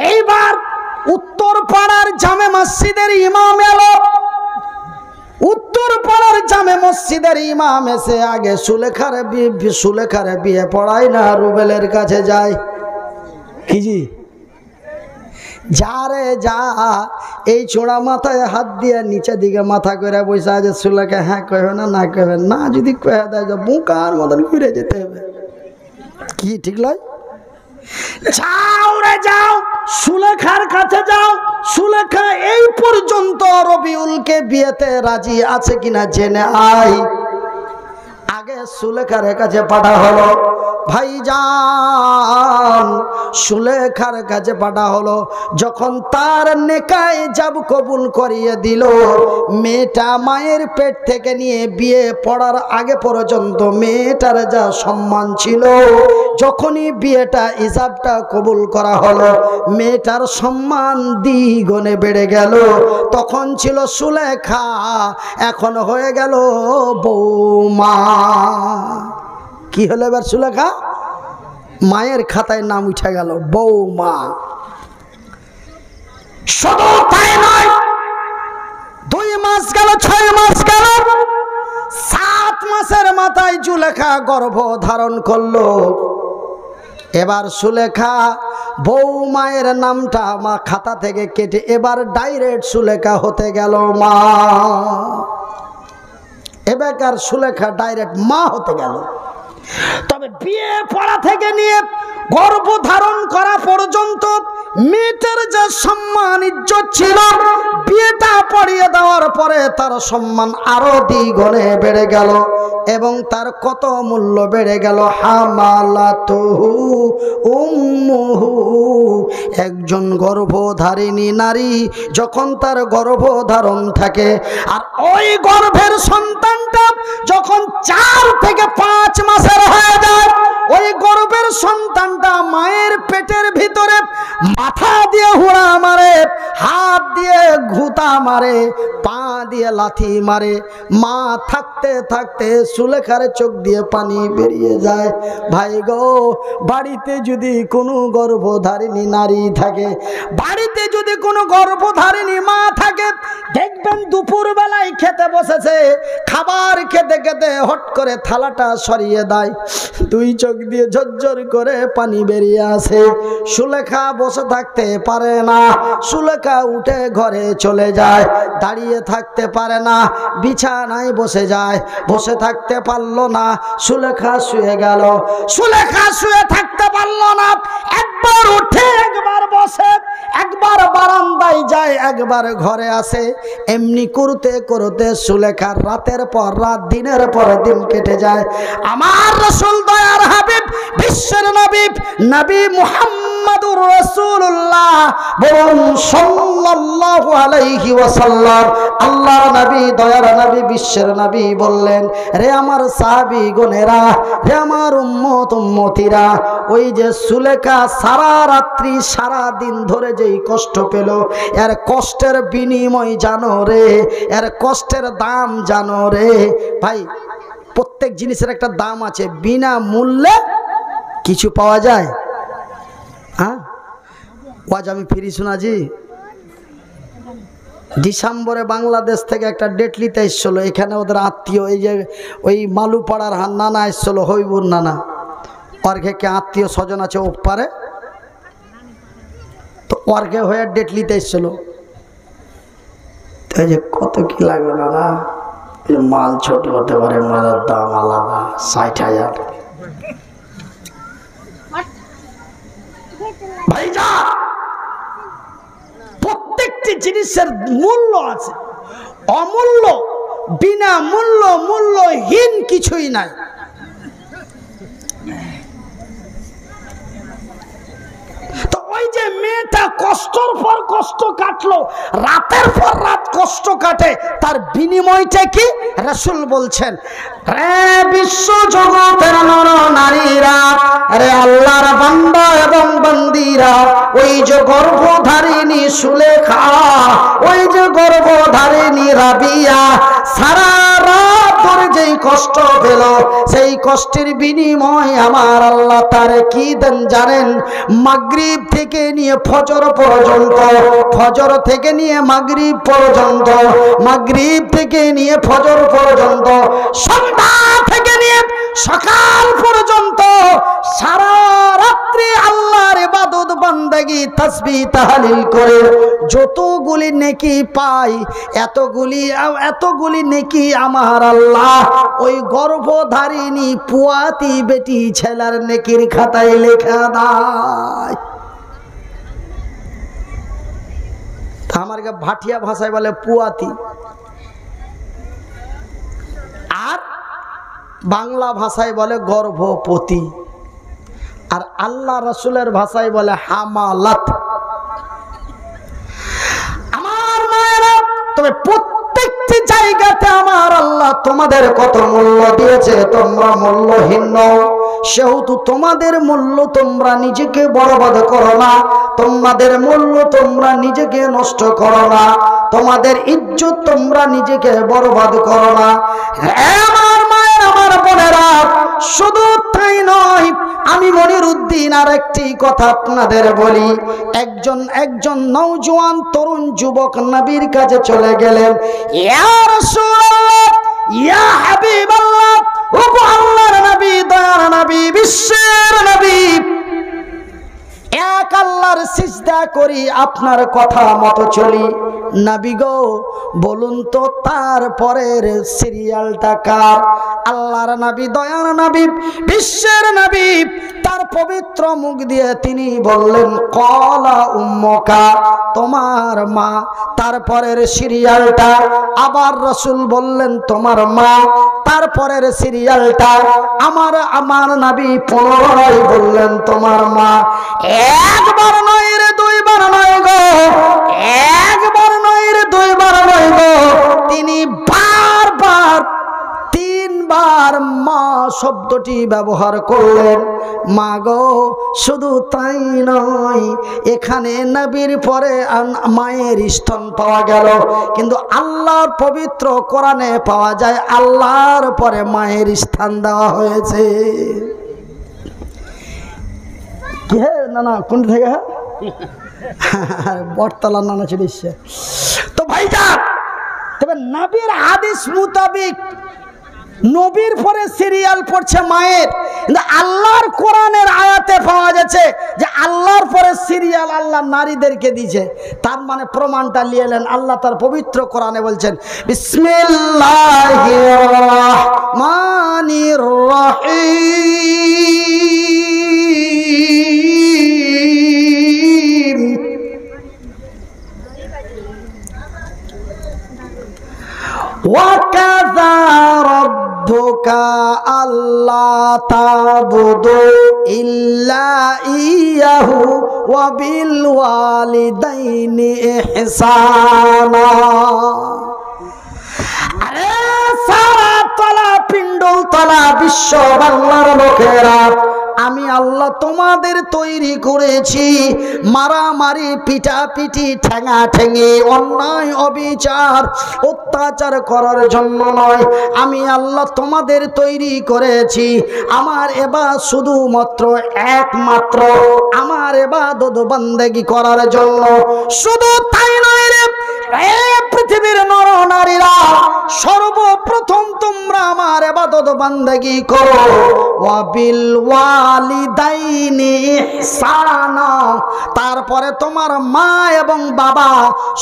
এইবার উত্তর পাড়ার জামে মসজিদের ইমাম এলো। উত্তর পাড়ার জামে মসজিদের ইমাম এসে আগে সুলেখার বিয়ে পড়ায় না রুবেলের কাছে যায়। কি জি যা রে যা, এই চোড়া মাথায় হাত দিয়ে নিচের দিকে মাথা করে বসে আছে সুলেখা। হ্যাঁ কবে না, না কবে না, যদি কয়ে দেয় বুকার মতন ঘুরে যেতে হবে। কি ঠিক লয়? যাও রে যাও, সুলেখার কাছে যাও। সুলেখা এই পর্যন্ত রবিউলকে বিয়েতে রাজি আছে কিনা জেনে আয়। আগে সুলেখার কাছে পাঠা হলো ভাইজান, সুলেখার কাছে পাঠা হলো। যখন তার নেকায় যাব কবুল করিয়ে দিল, মেয়েটা মায়ের পেট থেকে নিয়ে বিয়ে পড়ার আগে পর্যন্ত মেয়েটার যা সম্মান ছিল, যখনই বিয়েটা ইজাবটা কবুল করা হলো, মেয়েটার সম্মান দ্বিগুণে বেড়ে গেল। তখন ছিল সুলেখা, এখন হয়ে গেল বৌমা। কি হলো এবার? সুলেখা মায়ের খাতায় নাম উঠে গেল বৌমা। শুধু তাই নয়, 2 মাস গেল, 6 মাস গেল, 7 মাসের মাথায় সুলেখা গর্ভ ধারণ করলো। এবার সুলেখা বৌমায়ের নামটা মা খাতা থেকে কেটে এবার ডাইরেক্ট সুলেখা হতে গেল মা। এবার সুলেখা ডাইরেক্ট মা হতে গেল। তবে বিয়ে পড়া থেকে নিয়ে গর্ভ ধারণ করা পর্যন্ত মেয়েটার যে সম্মান ইজ্জত ছিল, বিয়েটা পড়িয়ে দেওয়ার পরে তার সম্মান আরো দ্বিগুণে বেড়ে গেল। এবং তার কত মূল্য বেড়ে গেল। হামালাতুহু উম্মুহু, একজন গর্ভধারিণী নারী যখন তার গর্ভধারণ থাকে, আর ওই গর্ভের সন্তানটা যখন 4 থেকে 5 মাসের হয়ে যায়, ওই গর্ভের সন্তানটা মায়ের পেটের ভিতরে মাথা দিয়ে হুড়া মারে, হাত দিয়ে ঘুতা মারে, পা দিয়ে লাথি মারে। মা থাকতে থাকতে সুলেখার চোখ দিয়ে পানি বেরিয়ে যায়। ভাই গো, বাড়িতে যদি কোনো গর্ভধারিণী নারী থাকে, বাড়িতে যদি কোনো গর্ভধারিণী মা থাকে, দেখবেন দুপুর বেলায় খেতে বসেছে, খাবার খেতে খেতে হট করে থালাটা সরিয়ে দেয়, 2 চোখ দিয়ে ঝরঝর করে পানি বেরিয়ে আসে। সুলেখা বসে থাকতে পারে না, সুলেখা উঠে ঘরে চলে যায়। দাঁড়িয়ে থাকতে পারে না, বিছানায় বসে যায়। বসে থাকতে পারলো না, সুলেখা শুয়ে গেল। সুলেখা শুয়ে থাকতে পারলো না, একবার উঠে একবার বসে, একবার বারান্দায় যায়, একবার ঘরে আসে। এমনি করতে করতে সুলেখার রাতের পর রাত, দিনের পর দিন কেটে যায়। আমার রাসূল দয়ার হাবিব, বিশ্বের নবী, নবী মুহাম্মদুর রাসূলুল্লাহ বলুন সাল্লাল্লাহু আলাইহি ওয়াসাল্লাম, আল্লাহর নবী, দয়ার নবী, বিশ্বের নবী বললেন, রে আমার সাহাবী গণেরা, রে আমার উম্মত উম্মতিরা, ওই যে সুলেখা সারা রাত্রি সারা দিন ধরে যেই কষ্ট পেল, এর কষ্টের বিনিময় জানো রে, এর কষ্টের দাম জানো রে। ভাই, প্রত্যেক জিনিসের একটা দাম আছে, বিনা মূল্যে কিছু পাওয়া যায়। হ্যাঁ, আজ আমি ফিরি শোনাজি, ডিসেম্বরে বাংলাদেশ থেকে একটা ডেট নিতে এসেছিল। এখানে ওদের আত্মীয়, এই যে ওই মালুপাড়ার নানা এসেছিল, হইবুর নানা, অর্ঘেকে আত্মীয় স্বজন আছে ওপারে, তো অর্ঘে হয়ে ডেট নিতে এসেছিল। এই যে কত কি লাগবে নানা, মাল ছোট হতে পারে, মালের দাম আলাদা, 60,000। ভাইজা, প্রত্যেকটি জিনিসের মূল্য আছে, অমূল্য, বিনা মূল্য, মূল্যহীন কিছুই নাই। তো ওই যে মেয়েটা কষ্টের পর কষ্ট কাটলো, রাতের পর রাত কষ্ট কাটে, তার বিনিময়টা কি? রাসূল বলছেন, রে বিশ্ব জগতের নর নারীরা, রে আল্লাহর বান্দা এবং বান্দীরা, ওই যে গর্ভধারিণী সুলেখা, ওই যে গর্ভধারিণী রাবিয়া, সারা রাত ধরে যেই কষ্ট পেল, সেই কষ্টের বিনিময় আমার আল্লাহ তারে কি দেন জানেন? মাগরিব থেকে নিয়ে ফজর পর্যন্ত, ফজর থেকে নিয়ে মাগরিব পর্যন্ত, মাগরিব থেকে নিয়ে ফজর পর্যন্ত, সন্ধ্যা থেকে নিয়ে সকাল পর্যন্ত সারা রাত্রি আল্লাহর ইবাদত বান্দাগি তাসবিহ তাহলিল করে যতগুলি নেকি পাই, এতগুলি নেকি আমার আল্লাহ ওই গর্ভধারিণী পুয়াতি বেটি ছেলের নেকির খাতায় লেখা দেয়। আমার ভাটিয়া ভাষায় বলে পুয়াতি, আর বাংলা ভাষায় বলে গর্ভপতি, আর আল্লাহ রাসূলের ভাষায় বলে হামালাত। আমার মায়েরা, তবে প্রত্যেকটি জায়গাতে আমার আল্লাহ তোমাদের কত মূল্য দিয়েছে, তোমরা মূল্যহীন নও। সেহেতু তোমাদের মূল্য তোমরা নিজেকে বরবাদ করো না, তোমাদের মূল্য তোমরা নিজেকে নষ্ট করো না, তোমাদের ইজ্জত তোমরা নিজেকে বরবাদ করো না। আমার মায়ের, আমার বোনেরা, শুধু তাই নয়, আমি মনিরউদ্দিন আর একটি কথা আপনাদের বলি। একজন নওজোয়ান তরুণ যুবক নবীর কাছে চলে গেলেন, ইয়া রাসূলুল্লাহ, ইয়া হাবিবাল্লাহ, ও আল্লাহর নবী, দয়ার নবী, বিশ্বের নবী, এক আল্লাহর সিজদা করি, আপনার কথা মতো চলি। নবী গো, বলুন তো তারপরের সিরিয়ালটা কার? আল্লাহর নবী, দয়ার নবী, বিশ্বের নবী, তার পবিত্র মুখ দিয়ে তিনি বললেন, কলা উম্মুকা, তোমার মা। তারপরের সিরিয়ালটা আবার রাসূল বললেন, তোমার মা। তারপরের সিরিয়ালটা আমার নবী পুনরায় বললেন, তোমার মা। একবার নয় রে, দুইবার নয় গো, একবার নয় রে, দুইবার নয় গো, তিনি বারবার তিনবার মা শব্দটি ব্যবহার করলেন। মা গো, শুধু তাই নয়, এখানে নবীর পরে মায়ের স্তন পাওয়া গেল, কিন্তু আল্লাহর পবিত্র কোরআনে পাওয়া যায় আল্লাহর পরে মায়ের স্থান দেওয়া হয়েছে। কি হে নানা, কোন থেকে? বটতলা নানা চলে এসছে তো ভাইজান। তবে নবীর হাদিস মোতাবেক নবীর পরে সিরিয়াল পড়ছে মায়ের, কিন্তু আল্লাহর কোরআনের আয়াতে পাওয়া যাচ্ছে যে আল্লাহর পরে সিরিয়াল আল্লাহ নারীদেরকে দিয়েছে। তার মানে প্রমাণটা নিয়ে এলেন, আল্লাহ তার পবিত্র কোরআনে বলছেন, বিসমিল্লাহির রহমানির রহিম, ওয়াকাযা রাব্বুকা আল্লা তা'বুদু ইল্লা ইয়্যাহু ওয়া বিল ওয়ালিদাইনি ইহসানা। আরে সারা তলা, পিণ্ডল তলা, বিশ্ব বাংলার লোকেরা, আমি আল্লাহ তোমাদের তৈরি করেছি মারামারি, পিটাপিটি, ঠেঙা ঠেঙি, অন্যায় অবিচার অত্যাচার করার জন্য নয়। আমি আল্লাহ তোমাদের তৈরি করেছি আমার এবাদত, শুধুমাত্র একমাত্র আমার ইবাদত বান্দেগি করার জন্য। শুধু তাই নয় রে, পৃথিবীর নর নারীরা, সর্বপ্রথম তোমরা আমার ইবাদত বান্দেগি করো। ওয়া বিল ওয়ালিদাইনি ইহসানা, তারপরে তোমার মা এবং বাবা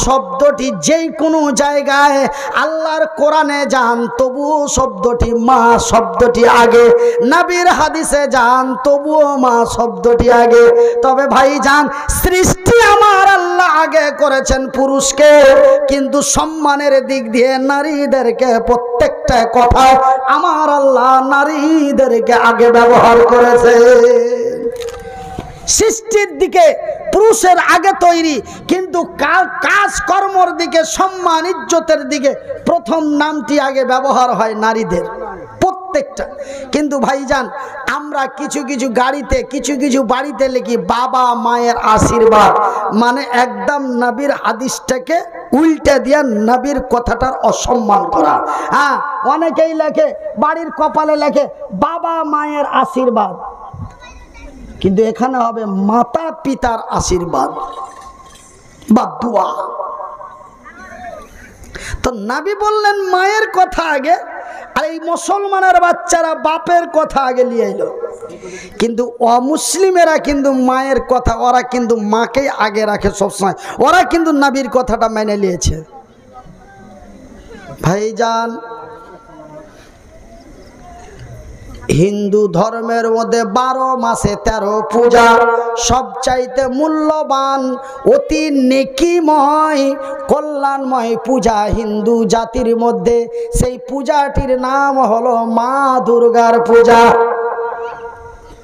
শব্দটি যেই কোনো জায়গায় আল্লাহর কোরআনে যান, তবুও শব্দটি মা শব্দটি আগে, নবীর হাদিসে যান, তবুও মা শব্দটি আগে। তবে ভাইজান, সৃষ্টি আমার আল্লাহ আগে করেছেন পুরুষকে, কিন্তু সম্মানের দিক দিয়ে নারীদেরকে প্রত্যেকটা কথা আমার আল্লাহ নারীদেরকে আগে ব্যবহার করেছে। সৃষ্টির দিকে পুরুষের আগে তৈরি, কিন্তু কাজকর্মর দিকে, সম্মান ইজ্জতের দিকে প্রথম নামটি আগে ব্যবহার হয় নারীদের প্রত্যেকটা। কিন্তু ভাইজান, আমরা কিছু কিছু গাড়িতে, কিছু কিছু বাড়িতে লিখি বাবা মায়ের আশীর্বাদ, মানে একদম নবীর হাদিসটাকে উল্টে দিয়া নবীর কথাটার অসম্মান করা। হ্যাঁ, অনেকেই লেখে বাড়ির কপালে লেখে বাবা মায়ের আশীর্বাদ, কিন্তু এখানে হবে মাতা পিতার আশীর্বাদ বা দোয়া। তো নবী বললেন মায়ের কথা আগে, আর এই মুসলমানের বাচ্চারা বাপের কথা আগে নিয়ে এলো। কিন্তু অমুসলিমেরা কিন্তু মায়ের কথা, ওরা কিন্তু মাকে আগে রাখে সবসময়, ওরা কিন্তু নবীর কথাটা মেনে নিয়েছে। ভাইজান, হিন্দু ধর্মের মধ্যে 12 মাসে 13 পূজা, সবচাইতে মূল্যবান, অতি নেকিময়, কল্যাণময় পূজা হিন্দু জাতির মধ্যে, সেই পূজাটির নাম হলো মা দুর্গার পূজা।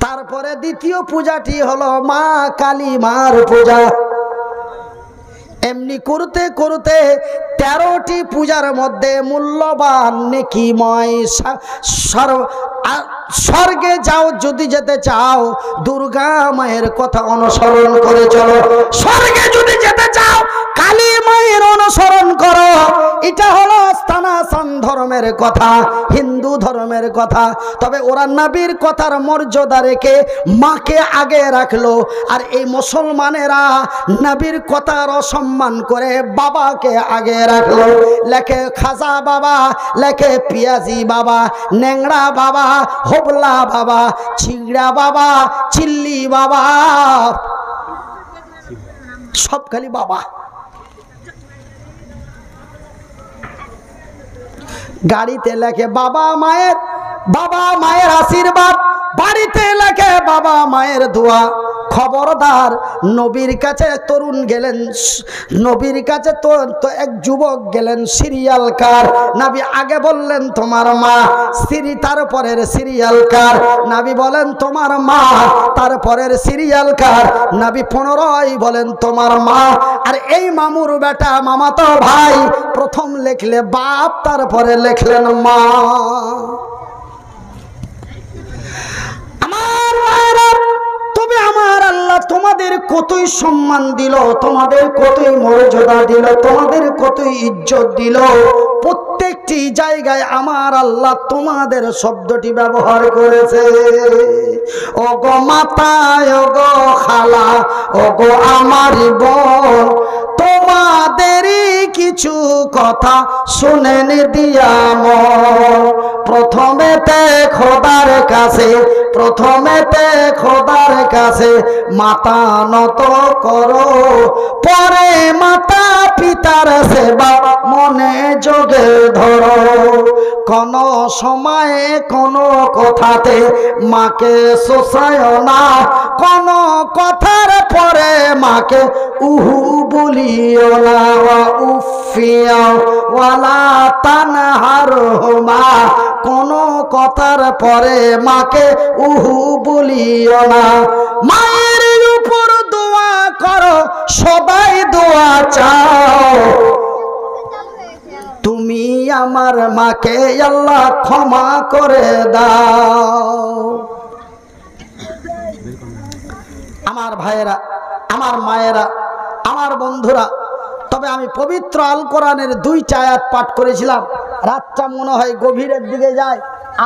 তারপরে দ্বিতীয় পূজাটি হলো মা কালী মার পূজা। এমনি করতে করতে 13টি পূজার মধ্যে মূল্যবান নেকিময়, স্বর্গে যাও যদি যেতে চাও দুর্গা মায়ের কথা অনুসরণ করে চলো, স্বর্গে যদি যেতে চাও কালী মায়ের অনুসরণ করো। এটা হলো সনাতন ধর্মের কথা, হিন্দু ধর্মের কথা। তবে ওরা নবীর কথার মর্যাদা রেখে মাকে আগে রাখলো, আর এই মুসলমানেরা নবীর কথার অসম্মান করে বাবাকে আগে রাখলো। লেখে খাজা বাবা, লেখে পিয়াজি বাবা, ন্যাংড়া বাবা, হোবলা বাবা, ছিগড়া বাবা, চিল্লি বাবা, সব খালি বাবা। গাড়িতে লেখে বাবা মায়ের আশীর্বাদ, বাড়িতে লেখে বাবা মায়ের দোয়া। খবরদার, নবীর কাছে তরুণ গেলেন, নবীর কাছে তো এক যুবক গেলেন সিরিয়াল কার। নবী আগে বললেন তোমার মা, তারপরের সিরিয়াল কার? নবী বলেন তোমার মা, তারপরের সিরিয়াল কার? নবী 15ই বলেন তোমার মা। আর এই মামুর বেটা, মামাতো ভাই, প্রথম লেখলে বাপ, তারপরে লেখলেন মা। আমার মায়েরা, তবে আমার আল্লাহ তোমাদের কতই সম্মান দিল, তোমাদের কতই মর্যাদা দিল, তোমাদের কতই ইজ্জত দিল। প্রত্যেকটি জায়গায় আমার আল্লাহ তোমাদের শব্দটি ব্যবহার করেছে। ও গো মাতা, ও গো খালা, ও গো আমার বোন, তোমাদেরই কিছু কথা শুনেন দিয়া মন। প্রথমেতে খোদার কাছে, প্রথমেতে খোদার কাছে মাথা নত করো, পরে মাতা পিতার সেবা মনে যোগে ধরো। কোন সময়ে কোন কথাতে মাকে শোষায় না, কোন কথার পরে মাকে উহু বলিও না। উফিয়া ওয়ালা তানহারহুমা, কোন কথার পরে মাকে উহু বলিও না। মায়ের উপর দোয়া করো, সবাই দোয়া চাও, তুমি আমার মাকে আল্লাহ ক্ষমা করে দাও। আমার ভাইয়েরা, আমার মায়েরা, আমার বন্ধুরা, তবে আমি পবিত্র আল কোরআনের 2টা আয়াত পাঠ করেছিলাম। রাতটা মনে হয় গভীরের দিকে যায়,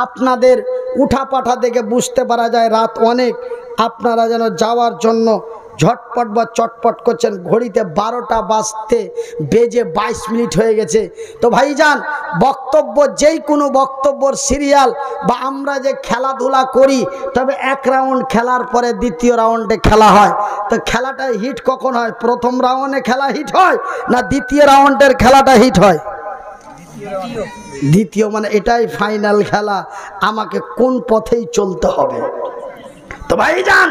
আপনাদের উঠা পাঠা দেখে বুঝতে পারা যায় রাত অনেক। আপনারা যেন যাওয়ার জন্য ঝটপট বা চটপট করছেন। ঘড়িতে 12টা বাজতে বেজে 22 মিনিট হয়ে গেছে। তো ভাইজান, বক্তব্য যেই কোনো বক্তব্যর সিরিয়াল বা আমরা যে খেলাধুলা করি, তবে এক রাউন্ড খেলার পরে দ্বিতীয় রাউন্ডে খেলা হয়। তো খেলাটা হিট কখন হয়? প্রথম রাউন্ডে খেলা হিট হয় না দ্বিতীয় রাউন্ডের খেলাটা হিট হয়? দ্বিতীয়, মানে এটাই ফাইনাল খেলা, আমাকে কোন পথেই চলতে হবে। তো ভাইজান,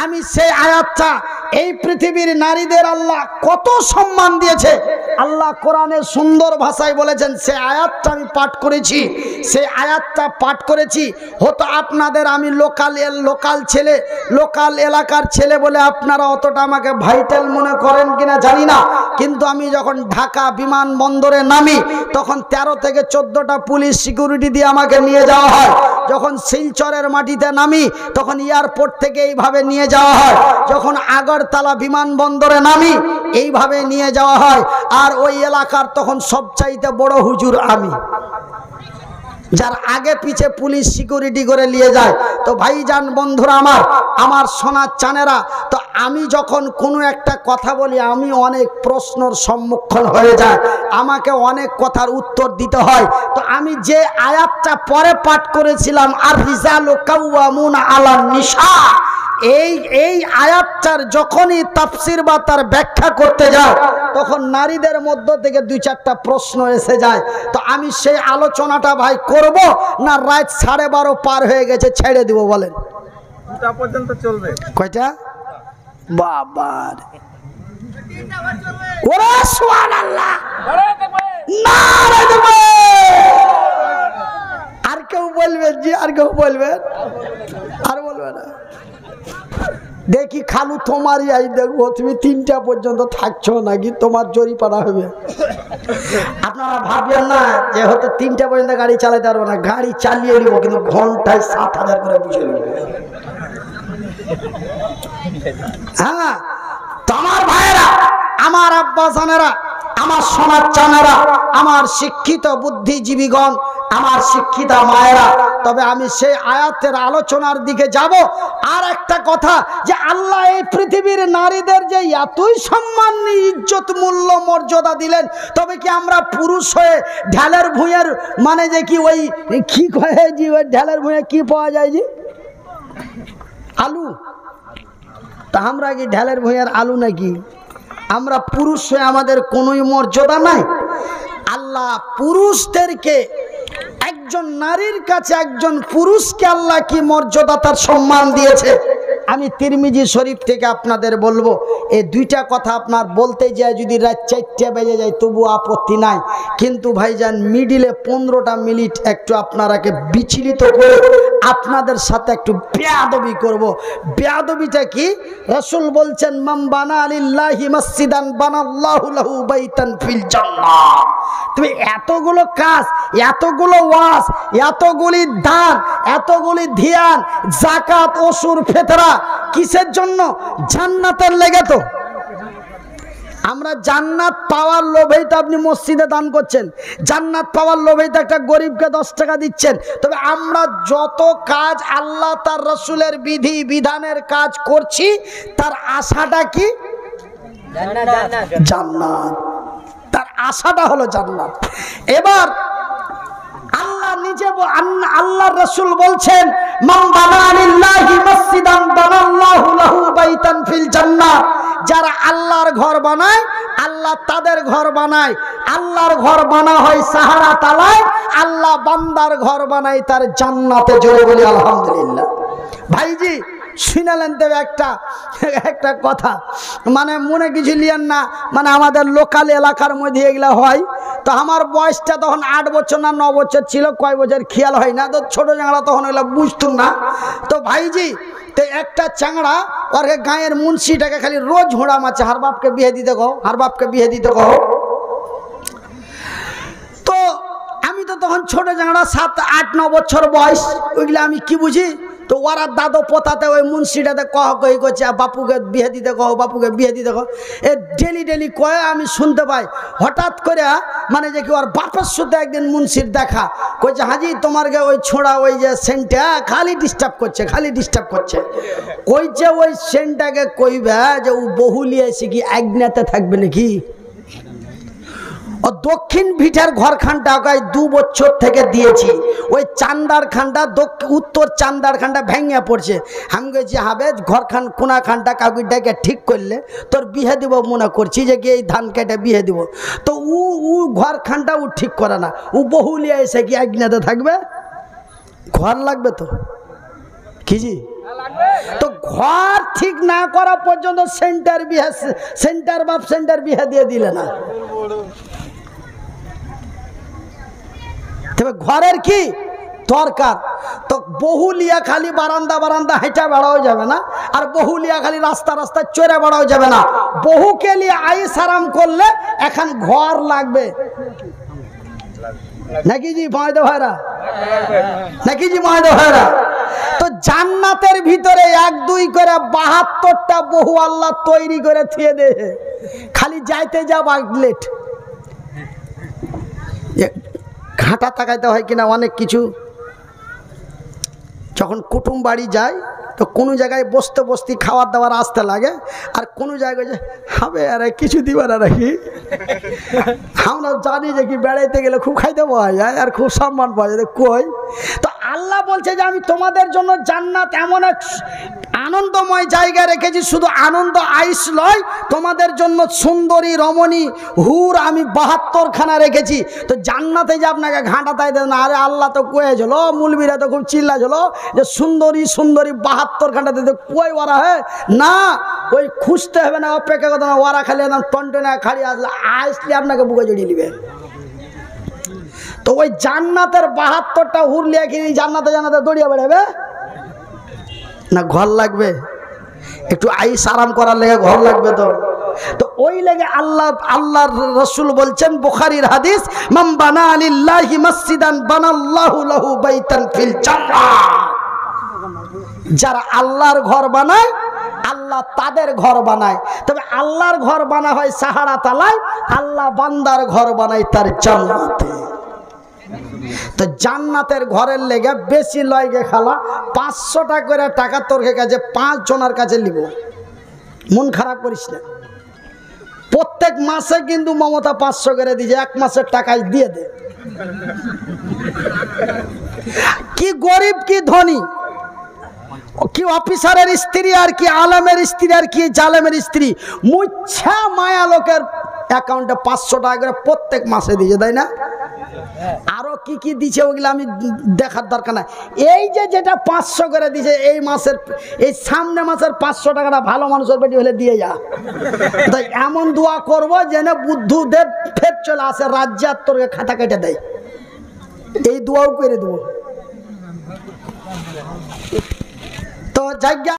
আমি সেই আয়াতটা, এই পৃথিবীর নারীদের আল্লাহ কত সম্মান দিয়েছে, আল্লাহ কোরআনের সুন্দর ভাষায় বলেছেন। সেই আয়াতটা আমি পাঠ করেছি, সেই আয়াতটা পাঠ করেছি। হয়তো আপনাদের, আমি লোকাল ছেলে, লোকাল এলাকার ছেলে বলে আপনারা অতটা আমাকে ভাইটাল মনে করেন কিনা জানি না, কিন্তু আমি যখন ঢাকা বিমানবন্দরে নামি তখন 13 থেকে 14টা পুলিশ সিকিউরিটি দিয়ে আমাকে নিয়ে যাওয়া হয়। যখন শিলচরের মাটিতে নামি তখন এয়ারপোর্ট থেকে এইভাবে নিয়ে যাওয়া হয়। যখন আগরতলা বিমানবন্দরে নামি এইভাবে নিয়ে যাওয়া হয়। আর ওই এলাকার তখন সবচাইতে বড় হুজুর আমি, যার আগে পিছে পুলিশ সিকিউরিটি করে নিয়ে যায়। তো ভাইজান বন্ধুরা আমার সোনার চানেরা, তো আমি যখন কোনো একটা কথা বলি আমি অনেক প্রশ্নের সম্মুখীন হয়ে যায়, আমাকে অনেক কথার উত্তর দিতে হয়। তো আমি যে আয়াতটা পরে পাঠ করেছিলাম, আর রিজালু কাওয়ামুনা আলান নিসা, এই আয়াতটার যখনই তাফসির বা তার ব্যাখ্যা করতে যায় তখন নারীদের মধ্য থেকে 2-4টা প্রশ্ন এসে যায়। তো আমি সেই আলোচনাটা ভাই করব না রাত 12:30 পার হয়ে গেছে ছেড়ে দিব বলেন? 2টা পর্যন্ত চলবে। কয়টা? বাবার ওরে সুবহানাল্লাহ, নারে দেবে। আর কেউ বলবেন জি? আর কেউ বলবেন? আর বলবে না? দেখি খালু তোমারই আই দেখবো, তুমি 3টা পর্যন্ত থাকছো নাকি, তোমার জরিপানা হবে। আপনারা ভাববেন না যে হয়তো 3টা পর্যন্ত গাড়ি চালাতে পারবো না, গাড়ি চালিয়ে নিব, কিন্তু ঘন্টায় 7,000 করে বুঝে নেব। হ্যাঁ, তোমার ভাইয়েরা, আমার আব্বা জানেরা, আমার সোনার চানেরা, আমার শিক্ষিত বুদ্ধিজীবীগণ, আমার শিক্ষিতা মায়েরা, তবে আমি সেই আয়াতের আলোচনার দিকে যাব। আর একটা কথা, যে আল্লাহ এই পৃথিবীর নারীদের যে এতই সম্মান, ইজ্জত, মূল্য, মর্যাদা দিলেন, তবে কি আমরা পুরুষ হয়ে ঢালের ভুঁইয়ের মানে যে কি ওই কি কয়ে জি, ওই ঢালের ভুঁইয়ে কি পাওয়া যায় জি? আলু। তা আমরা কি ঢালের ভুঁইয়ের আলু নাকি? আমরা পুরুষ হয়ে আমাদের কোনোই মর্যাদা নাই? আল্লাহ পুরুষদেরকে, একজন নারীর কাছে একজন পুরুষকে আল্লাহ কি মর্যাদা, তার সম্মান দিয়েছে। আমি তিরমিজি শরীফ থেকে আপনাদের বলবো, এই 2টা কথা আপনার বলতে যায় যদি রাত 4টা বেজে যায় তবু আপত্তি নাই, কিন্তু ভাইজান মিডিলে 15টা মিনিট একটু আপনারাকে বিচলিত করে আপনাদের সাথে একটু বেয়াদবি করব। বেয়াদবিটা কি? রাসূল বলছেন, মান বানা লিল্লাহি মসজিদান বানাল্লাহু লাহু বাইতান ফিল জান্নাহ। তুমি এতগুলো কাজ, এতগুলো ওয়াজ, এতগুলি দান, এতগুলি ধ্যান, যাকাত, ওসুর, ফিতরা কিসের জন্য? জান্নাতের লেগে। তো আমরা জান্নাত পাওয়ার লোভেই তো আপনি মসজিদে দান করছেন, জান্নাত পাওয়ার লোভেই তো একটা গরিবকে 10 টাকা দিচ্ছেন। তবে আমরা যত কাজ আল্লাহ তার রাসূলের বিধি বিধানের কাজ করছি, তার আশাটা কি? জান্নাত। তার আশাটা হলো জান্নাত। এবার আল্লাহ নিজে, আল্লাহর রাসূল বলছেন, মান বানা লিল্লাহি মসজিদান বানাল্লাহু লাহু বাইতান ফিল জান্নাহ। যারা আল্লাহর ঘর বানায়, আল্লাহ তাদের ঘর বানায়। আল্লাহর ঘর বানা হয় সাহারা তালায়, আল্লাহ বান্দার ঘর বানায় তার জান্নাতে। জোরে বলি আলহামদুলিল্লাহ। ভাইজি শুনালেন দেবে একটা কথা, মানে মনে কিছু লিয়েন না, মানে আমাদের লোকাল এলাকার মধ্যে এগুলা হয়। তো আমার বয়সটা তখন 8 বছর না 9 বছর ছিল, কয় বছর খেয়াল হয় না, তো ছোট চাংড়া তখন এগুলো বুঝতুম না। তো ভাইজি, তো একটা চাংড়া ওর গাঁয়ের মুন্সিটাকে খালি রোজ হোঁড়া মারছে, হার বাপকে বিয়ে দিতে কও, হার বাপকে বিয়ে দিতে কও। তো আমি তো তখন ছোট চাংড়া, 7, 8, 9 বছর বয়স, ওইগুলো আমি কি বুঝি। তো ওরা দাদো পোতাতে ওই মুন্সিটাতে কহি করছে, বাপুকে বিয়ে দিতে কও, বাপুকে বিয়ে দিতে কও। এ ডেলি কয়ে আমি শুনতে পাই। হঠাৎ করে মানে যে কি ওর বাপের সাথে একদিন মুন্সির দেখা, কইছে, হাজি তোমার ওই ছোঁড়া ওই যে সেন্টটা খালি ডিস্টার্ব করছে, খালি ডিস্টার্ব করছে। কইছে ওই সেন্টটাকে কইবে যে ও বহুলিয়ে এসে কি আজ্ঞাতে থাকবে নাকি? ও দক্ষিণ ভিটার ঘরখানটা 2 বছর থেকে দিয়েছি, ওই চান্দার খানটা উত্তর চান্দার খানটা ভেঙে পড়ছে। আমি গেছি, হবে ঘরখান কোনা খানটা কাউকে ডেকে ঠিক করলে তোর বিয়ে দিব মনে করছি, যে কি এই ধান কেটে বিয়ে দিব। তো ও ঘরখানটা ও ঠিক করে না, ও বহুলিয়া এসে কি আজ্ঞাতে থাকবে? ঘর লাগবে তো কি জি? তো ঘর ঠিক না করা পর্যন্ত সেন্টার বিয়ে, সেন্টার বাপ সেন্টার বিয়ে দিয়ে দিলে না। তবে ঘরের কি দরকার? তো বহুলিয়া খালি বারান্দা হেঁটে বেড়াও যাবে না, আর বহুলিয়া খালি রাস্তা চড়ে বেড়াও যাবে না। বহুকে নিয়ে আইস আরাম করলে এখন ঘর লাগবে নাকি জি মহাদেব ভাইরা? নাকি জি মহাদেব ভাইরা? তো জান্নাতের ভিতরে 1-2 করে 72টা বহু আল্লাহ তৈরি করে থিয়ে দে, খালি যাইতে যাব আগলেট। ঘাটা তাকাইতে হয় কিনা অনেক কিছু। যখন কুটুম বাড়ি যায় তো কোনো জায়গায় বসতে বসতে খাবার দাবার আসতে লাগে, আর কোনো জায়গায় যে হবে আর কিছু দিবার আর কি। আমরা জানি যে কি বেড়াইতে গেলে খুব খাইতে পাওয়া যায় আর খুব সম্মান পাওয়া যায়, কই তো আল্লাহ বলছে যে আমি তোমাদের জন্য জান্নাত এমন এক আনন্দময় জায়গা রেখেছি, শুধু আনন্দ আইস নয়, তোমাদের জন্য সুন্দরী রমণী হুর আমি 72খানা রেখেছি। তো জান্নাতে যে আপনাকে ঘাঁটা তাই দেন না, আরে আল্লাহ তো কয়েছিল, মুলবিরা তো খুব চিল্লাছিল যে সুন্দরী সুন্দরী 72খানা দিতে, কই ওরা হ্যাঁ না, ওই খুঁজতে হবে না, অপেক্ষা করতে না, ওরা খালি একদম টনটনে খালি আসলে আপনাকে বুকে জড়িয়ে নেবে। তো ওই জান্নাতের 72টা হুর লিয়ে কি জান্নাতে জান্নাতে দৌড়িয়ে বেড়াবে না? ঘর লাগবে, একটু আইস আরাম করার লেগে ঘর লাগবে। তো ওই লেগে আল্লাহর রাসূল বলছেন, বুখারীর হাদিস, মান বানা লিল্লাহি মসজিদান বানাল্লাহু লাহু বাইতান ফিল জান্নাহ। যারা আল্লাহর ঘর বানায় আল্লাহ তাদের ঘর বানায়। তবে আল্লাহর ঘর বানা হয় সাহারা তালায়, আল্লাহ বান্দার ঘর বানায় তার জান্নাতে। তো জান্নাতের ঘরের লেগে বেশি লয়গে খালা 500 টাকা করে টাকা তোর কাছে 5 জনের কাছে নিব, মন খারাপ করিস না। প্রত্যেক মাসে কিন্তু মমতা 500 করে দিয়েছে, 1 মাসের টাকায় দিয়ে দে। কি গরিব কি ধনী, কি অফিসারের স্ত্রী আর কি আলেমের স্ত্রী আর কি জালেমের স্ত্রী, মুচ্ছা মায়া লোকের অ্যাকাউন্টে 500 টাকা করে প্রত্যেক মাসে দিয়েছে, তাই না? আরো কি কি দিছে ওগুলো আমি দেখার দরকার নাই। এই যে যেটা 500 করে দিছে এই মাসের, এই সামনে মাসের 500 টাকাটা ভালো মানুষের পেটি হলে দিয়ে যা। তাই এমন দোয়া করবো যেন বুদ্ধদেব ফের চলে আসে রাজ্যে আর তোর খাতা কেটে দেয়, এই দোয়াও করে দেবো। তো জায়গা